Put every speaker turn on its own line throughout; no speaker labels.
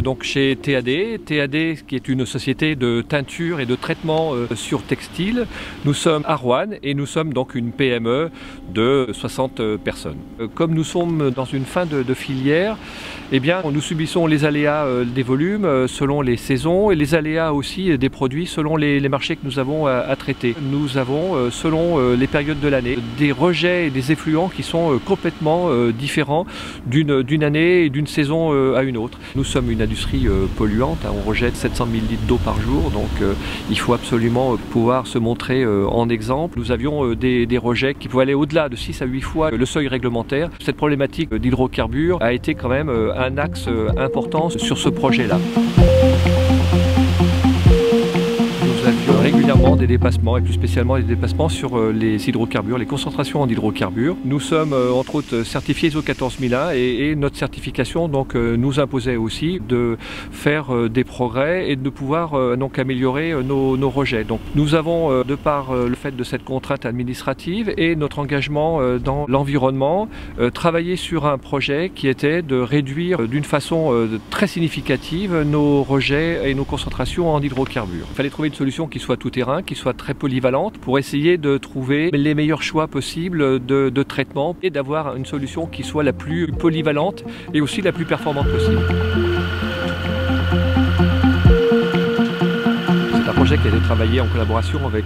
donc chez TAD. TAD qui est une société de teinture et de traitement sur textile. Nous sommes à Roanne et nous sommes donc une PME de 60 personnes. Comme nous sommes dans une fin de filière, eh bien, nous subissons les aléas des volumes selon les saisons et les aléas aussi des produits selon les marchés que nous avons à traiter. Nous avons, selon les périodes de l'année, des rejets et des effluents qui sont complètement différents d'une année et d'une saison à une autre. Nous sommes une industrie polluante, on rejette 700 000 litres d'eau par jour, donc il faut absolument pouvoir se montrer en exemple. Nous avions des rejets qui pouvaient aller au-delà de 6 à 8 fois le seuil réglementaire. Cette problématique d'hydrocarbures a été quand même un axe important sur ce projet-là. Nous avions régulièrement des dépassements, et plus spécialement des dépassements sur les hydrocarbures, les concentrations en hydrocarbures. Nous sommes entre autres certifiés ISO 14001 et notre certification donc, nous imposait aussi de faire des progrès et de pouvoir donc améliorer nos rejets. Donc, nous avons, de par le fait de cette contrainte administrative et notre engagement dans l'environnement, travaillé sur un projet qui était de réduire d'une façon très significative nos rejets et nos concentrations en hydrocarbures. Il fallait trouver une solution qui soit tout-terrain, qui soit très polyvalente pour essayer de trouver les meilleurs choix possibles de traitement et d'avoir une solution qui soit la plus polyvalente et aussi la plus performante possible. Projet qui a été travaillé en collaboration avec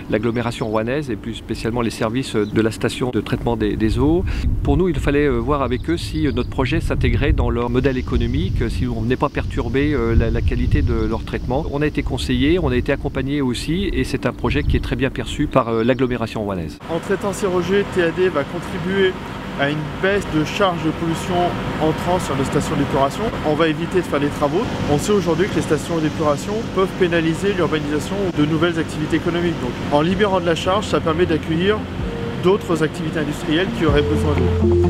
l'agglomération rouennaise et plus spécialement les services de la station de traitement des eaux. Pour nous, il fallait voir avec eux si notre projet s'intégrait dans leur modèle économique, si on n'est pas perturbé la qualité de leur traitement. On a été conseillé, on a été accompagné aussi et c'est un projet qui est très bien perçu par l'agglomération rouennaise.
En traitant ces rejets, TAD va contribuer à une baisse de charge de pollution entrant sur les stations d'épuration. On va éviter de faire des travaux. On sait aujourd'hui que les stations d'épuration peuvent pénaliser l'urbanisation de nouvelles activités économiques. Donc, en libérant de la charge, ça permet d'accueillir d'autres activités industrielles qui auraient besoin d'eau.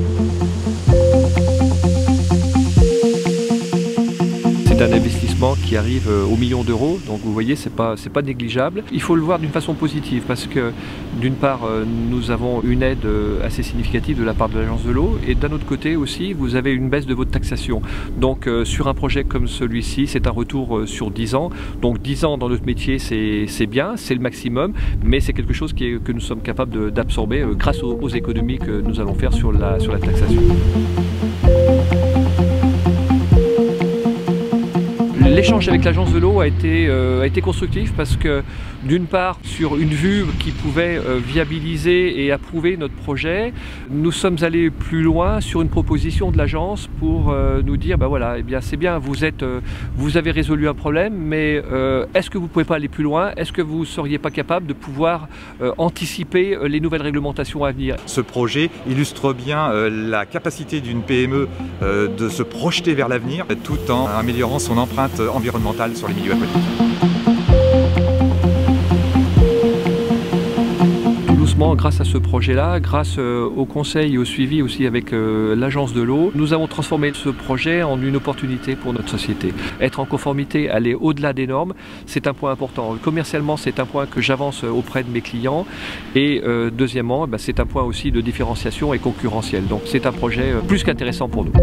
C'est un investissement qui arrive aux millions d'euros, donc vous voyez, c'est pas négligeable. Il faut le voir d'une façon positive parce que d'une part, nous avons une aide assez significative de la part de l'Agence de l'eau et d'un autre côté aussi, vous avez une baisse de votre taxation. Donc sur un projet comme celui-ci, c'est un retour sur 10 ans. Donc 10 ans dans notre métier, c'est bien, c'est le maximum, mais c'est quelque chose que nous sommes capables d'absorber grâce aux économies que nous allons faire sur la taxation. L'échange avec l'Agence de l'eau a été constructif parce que d'une part sur une vue qui pouvait viabiliser et approuver notre projet, nous sommes allés plus loin sur une proposition de l'agence pour nous dire ben voilà, eh bien c'est bien, vous avez résolu un problème, mais est-ce que vous ne pouvez pas aller plus loin? Est-ce que vous ne seriez pas capable de pouvoir anticiper les nouvelles réglementations à venir?
Ce projet illustre bien la capacité d'une PME de se projeter vers l'avenir tout en améliorant son empreinte environnementale sur les milieux aquatiques.
Grâce à ce projet-là, grâce au conseil et au suivi aussi avec l'Agence de l'eau, nous avons transformé ce projet en une opportunité pour notre société. Être en conformité, aller au-delà des normes, c'est un point important. Commercialement, c'est un point que j'avance auprès de mes clients et deuxièmement, c'est un point aussi de différenciation et concurrentiel. Donc c'est un projet plus qu'intéressant pour nous.